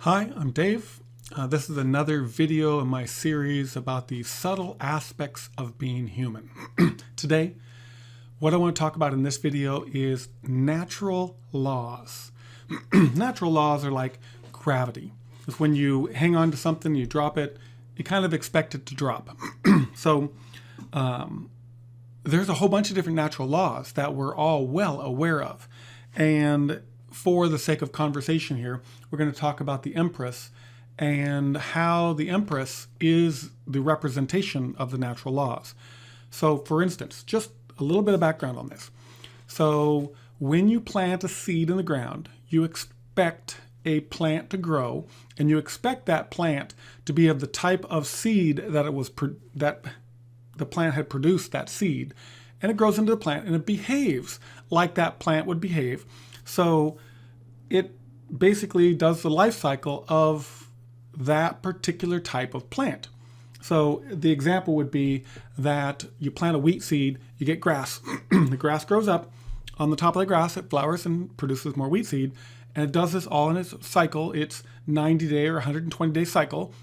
Hi, I'm Dave. This is another video in my series about the subtle aspects of being human. Today, what I want to talk about in this video is natural laws. Natural laws are like gravity. It's when you hang on to something, you drop it, you kind of expect it to drop. So there's a whole bunch of different natural laws that we're all well aware of. And for the sake of conversation here, we're going to talk about the Empress and how the Empress is the representation of the natural laws. So for instance, just a little bit of background on this. So when you plant a seed in the ground, you expect a plant to grow, and you expect that plant to be of the type of seed that that the plant had produced that seed, and it grows into the plant and it behaves like that plant would behave. So it basically does the life cycle of that particular type of plant. So the example would be that you plant a wheat seed, you get grass. The grass grows up. On the top of the grass, it flowers and produces more wheat seed. And it does this all in its cycle. It's 90-day or 120-day cycle.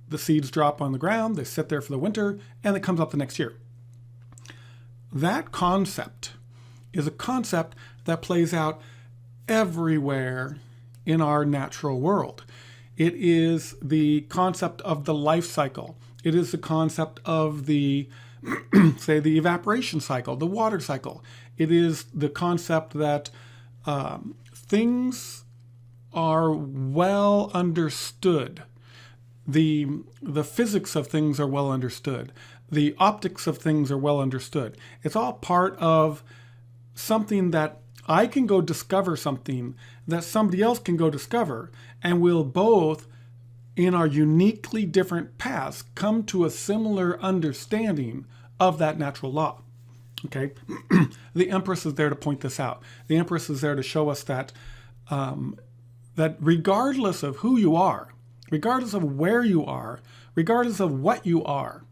The seeds drop on the ground, they sit there for the winter, and it comes up the next year. That concept is a concept that plays out everywhere in our natural world. It is the concept of the life cycle. It is the concept of the, say, the evaporation cycle, the water cycle. It is the concept that things are well understood. The physics of things are well understood. The optics of things are well understood. It's all part of something that I can go discover something that somebody else can go discover, and we'll both, in our uniquely different paths, come to a similar understanding of that natural law. Okay? The Empress is there to point this out. The Empress is there to show us that, that regardless of who you are, regardless of where you are, regardless of what you are,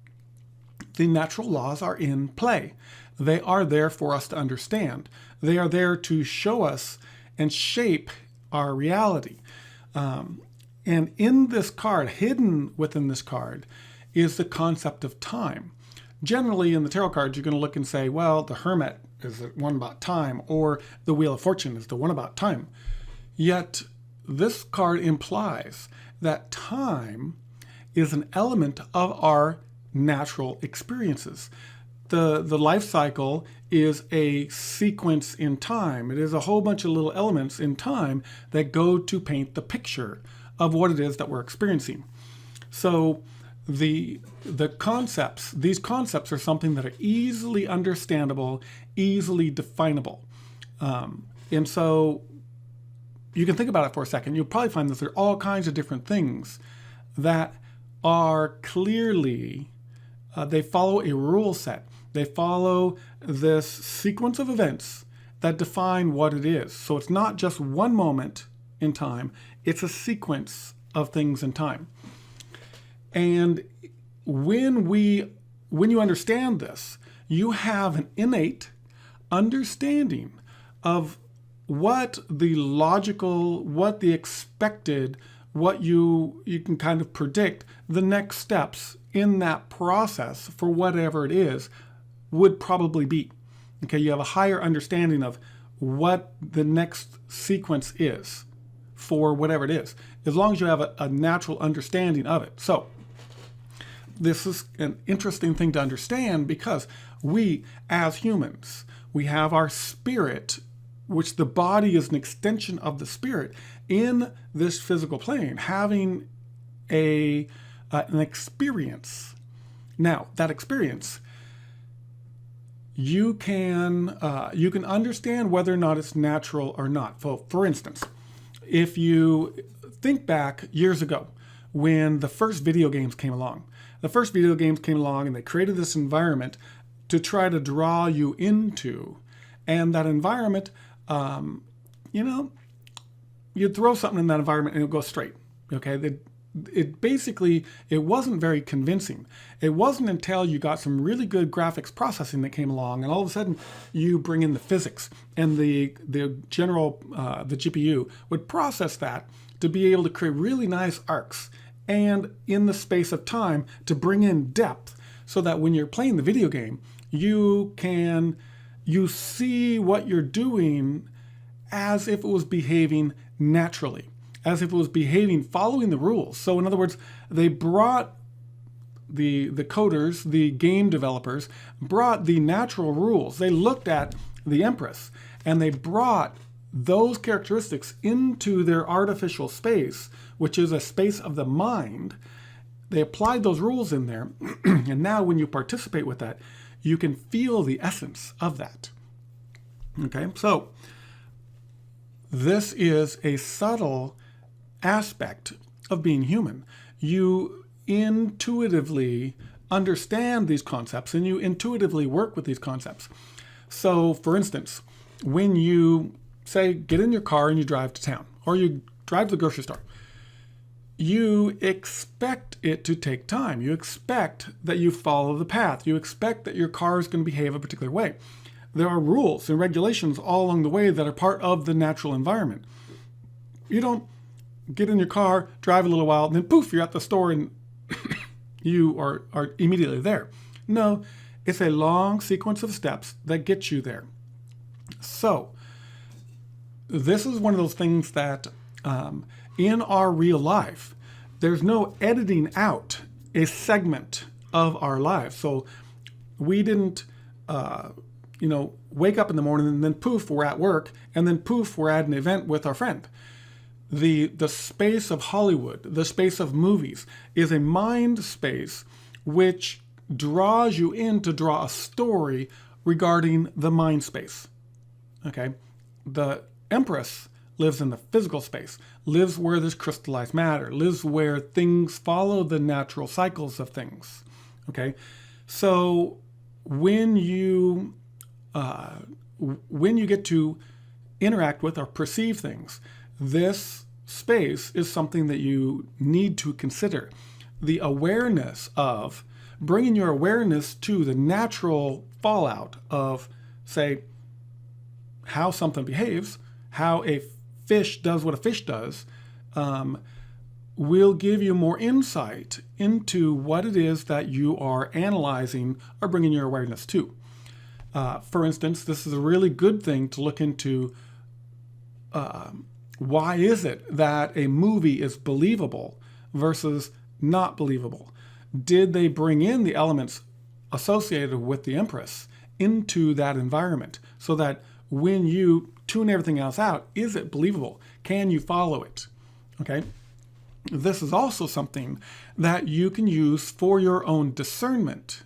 the natural laws are in play. They are there for us to understand. They are there to show us and shape our reality. And in this card, hidden within this card, is the concept of time. Generally, in the tarot cards, you're going to look and say, well, the Hermit is the one about time, or the Wheel of Fortune is the one about time. Yet, this card implies that time is an element of our natural experiences. The life cycle is a sequence in time. It is a whole bunch of little elements in time that go to paint the picture of what it is that we're experiencing. So these concepts are something that are easily understandable, easily definable. And so you can think about it for a second. You'll probably find that there are all kinds of different things that are clearly, they follow a rule set. They follow this sequence of events that define what it is. So it's not just one moment in time, it's a sequence of things in time. And when you understand this, you have an innate understanding of what the logical, what the expected, what you can kind of predict the next steps in that process for whatever it is would probably be. Okay, you have a higher understanding of what the next sequence is for whatever it is, as long as you have a natural understanding of it. So this is an interesting thing to understand, because we, as humans, we have our spirit, which the body is an extension of the spirit in this physical plane, having an experience. Now, that experience, you can understand whether or not it's natural or not. For instance, if you think back years ago when the first video games came along, and they created this environment to try to draw you into, and that environment, you'd throw something in that environment and it would go straight. Okay, it wasn't very convincing. It wasn't until you got some really good graphics processing that came along, and all of a sudden you bring in the physics, and the GPU would process that to be able to create really nice arcs and in the space of time to bring in depth so that when you're playing the video game, you see what you're doing as if it was behaving naturally, as if it was behaving following the rules. So in other words, they brought the coders, the game developers, brought the natural rules. They looked at the Empress and they brought those characteristics into their artificial space, which is a space of the mind. They applied those rules in there, and now when you participate with that, you can feel the essence of that. Okay, so this is a subtle aspect of being human. You intuitively understand these concepts and you intuitively work with these concepts. So, for instance, when you say get in your car and you drive to town, or you drive to the grocery store, you expect it to take time. You expect that you follow the path. You expect that your car is going to behave a particular way. There are rules and regulations all along the way that are part of the natural environment. You don't get in your car, drive a little while, and then poof, you're at the store and you are immediately there. No, it's a long sequence of steps that get you there. So, this is one of those things that in our real life, there's no editing out a segment of our lives. So we didn't, wake up in the morning and then poof, we're at work, and then poof, we're at an event with our friend. The space of Hollywood, the space of movies, is a mind space which draws you in to draw a story regarding the mind space. Okay? The Empress lives in the physical space, lives where there's crystallized matter, lives where things follow the natural cycles of things. Okay? So when you get to interact with or perceive things, this space is something that you need to consider. The awareness of bringing your awareness to the natural fallout of, say, how something behaves, how a fish does what a fish does, will give you more insight into what it is that you are analyzing or bringing your awareness to. For instance, this is a really good thing to look into. Why is it that a movie is believable versus not believable? Did they bring in the elements associated with the Empress into that environment so that when you tune everything else out, is it believable? Can you follow it? Okay. This is also something that you can use for your own discernment.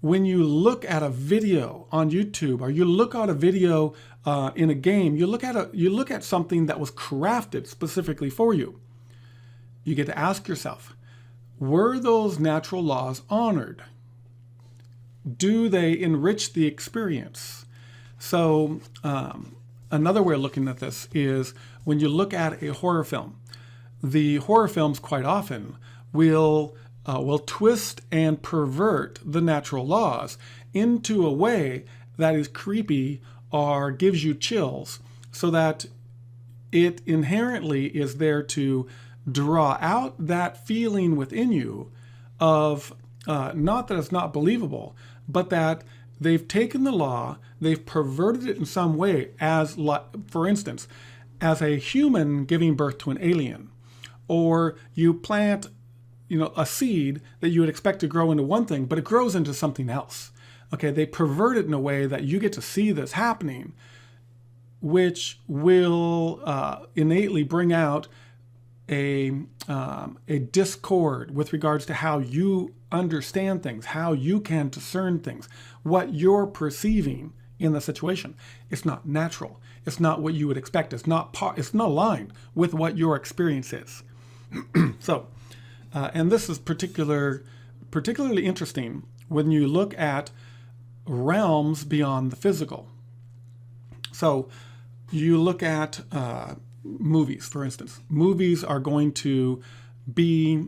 When you look at a video on YouTube, or you look at a video in a game, you look at something that was crafted specifically for you. You get to ask yourself, were those natural laws honored? Do they enrich the experience? So another way of looking at this is when you look at a horror film. The horror films quite often will twist and pervert the natural laws into a way that is creepy or gives you chills, so that it inherently is there to draw out that feeling within you of not that it's not believable, but that they've taken the law, they've perverted it in some way, as, for instance, as a human giving birth to an alien, or you plant a seed that you would expect to grow into one thing, but it grows into something else. Okay, they pervert it in a way that you get to see this happening, which will innately bring out a discord with regards to how you understand things, how you can discern things, what you're perceiving in the situation. It's not natural. It's not what you would expect. It's not aligned with what your experience is. So, and this is particularly interesting when you look at realms beyond the physical. So you look at movies, for instance. Movies are going to be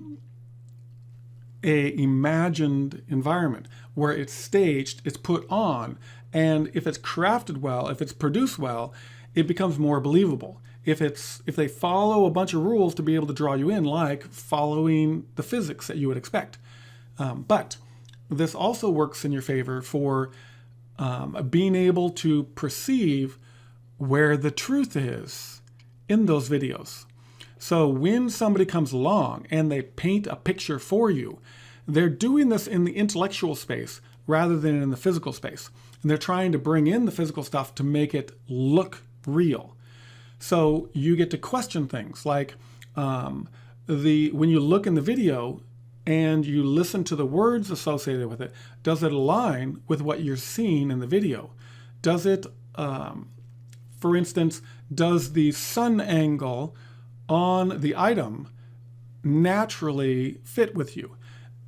a imagined environment where it's staged, it's put on, and if it's crafted well, if it's produced well, it becomes more believable. if they follow a bunch of rules to be able to draw you in, like following the physics that you would expect. But this also works in your favor for being able to perceive where the truth is in those videos. So when somebody comes along and they paint a picture for you, they're doing this in the intellectual space rather than in the physical space. And they're trying to bring in the physical stuff to make it look real. So you get to question things like when you look in the video and you listen to the words associated with it, does it align with what you're seeing in the video? Does it, for instance, does the sun angle on the item naturally fit with you?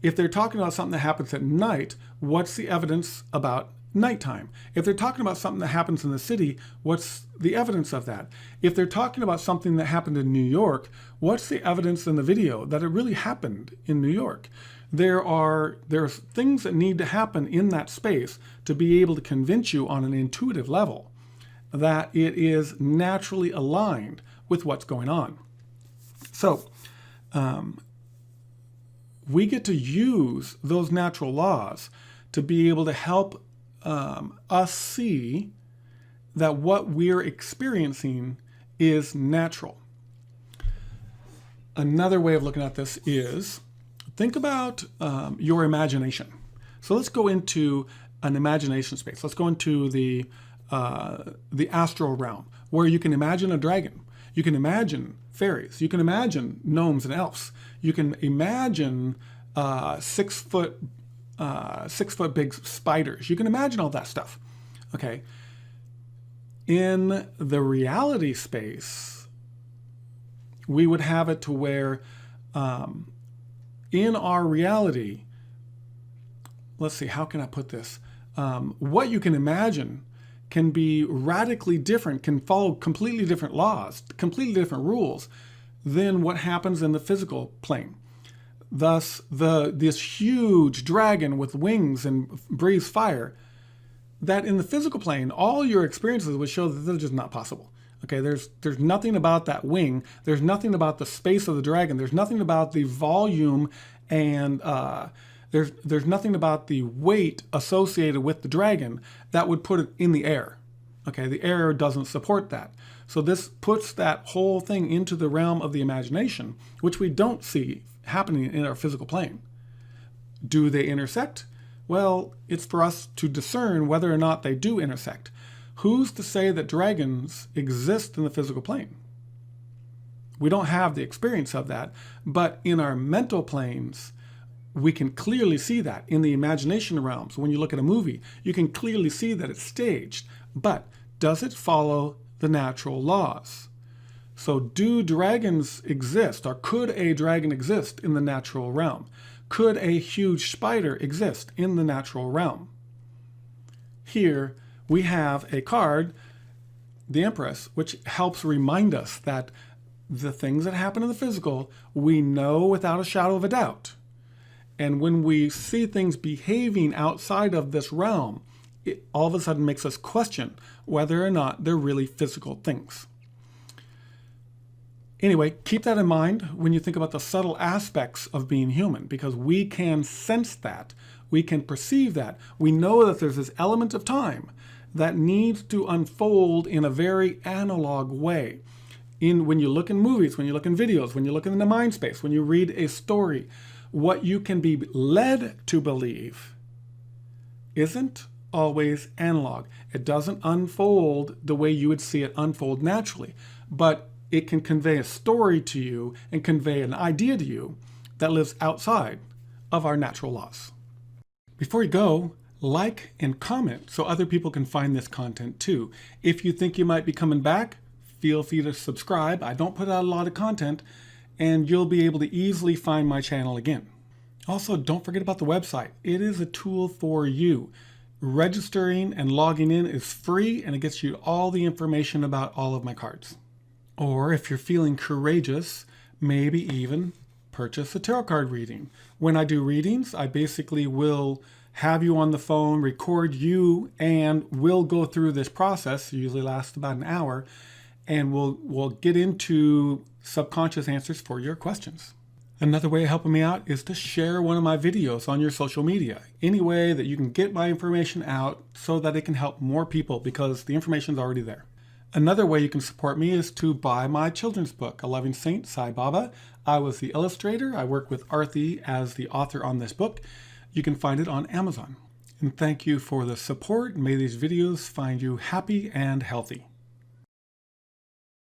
If they're talking about something that happens at night, what's the evidence about nighttime? If they're talking about something that happens in the city, what's the evidence of that? If they're talking about something that happened in New York, what's the evidence in the video that it really happened in New York? There's things that need to happen in that space to be able to convince you on an intuitive level that it is naturally aligned with what's going on. So, we get to use those natural laws to be able to help us see that what we're experiencing is natural. Another way of looking at this is, think about your imagination. So let's go into an imagination space. Let's go into the astral realm, where you can imagine a dragon. You can imagine fairies. You can imagine gnomes and elves. You can imagine 6 foot big spiders. You can imagine all that stuff. Okay. In the reality space, we would have it to where in our reality, let's see, how can I put this? What you can imagine can be radically different, can follow completely different laws, completely different rules than what happens in the physical plane. Thus, this huge dragon with wings and breathes fire, that in the physical plane, all your experiences would show that they're just not possible. Okay, there's nothing about that wing. There's nothing about the space of the dragon. There's nothing about the volume, and there's nothing about the weight associated with the dragon that would put it in the air. Okay, the air doesn't support that. So this puts that whole thing into the realm of the imagination, which we don't see happening in our physical plane. Do they intersect? Well, it's for us to discern whether or not they do intersect. Who's to say that dragons exist in the physical plane? We don't have the experience of that, but in our mental planes, we can clearly see that. In the imagination realms, when you look at a movie, you can clearly see that it's staged, but does it follow the natural laws? So do dragons exist, or could a dragon exist in the natural realm? Could a huge spider exist in the natural realm? Here we have a card, the Empress, which helps remind us that the things that happen in the physical, we know without a shadow of a doubt. And when we see things behaving outside of this realm, it all of a sudden makes us question whether or not they're really physical things. Anyway, keep that in mind when you think about the subtle aspects of being human, because we can sense that, we can perceive that. We know that there's this element of time that needs to unfold in a very analog way. When you look in movies, when you look in videos, when you look in the mind space, when you read a story, what you can be led to believe isn't always analog. It doesn't unfold the way you would see it unfold naturally, but it can convey a story to you and convey an idea to you that lives outside of our natural laws. Before you go, like and comment so other people can find this content too. If you think you might be coming back, feel free to subscribe. I don't put out a lot of content, and you'll be able to easily find my channel again. Also, don't forget about the website. It is a tool for you. Registering and logging in is free, and it gets you all the information about all of my cards. Or if you're feeling courageous, maybe even purchase a tarot card reading. When I do readings, I basically will have you on the phone, record you, and we'll go through this process. It usually lasts about an hour. and we'll get into subconscious answers for your questions. Another way of helping me out is to share one of my videos on your social media. Any way that you can get my information out so that it can help more people, because the information is already there. Another way you can support me is to buy my children's book, A Loving Saint, Sai Baba. I was the illustrator. I work with Arthi as the author on this book. You can find it on Amazon. And thank you for the support. May these videos find you happy and healthy.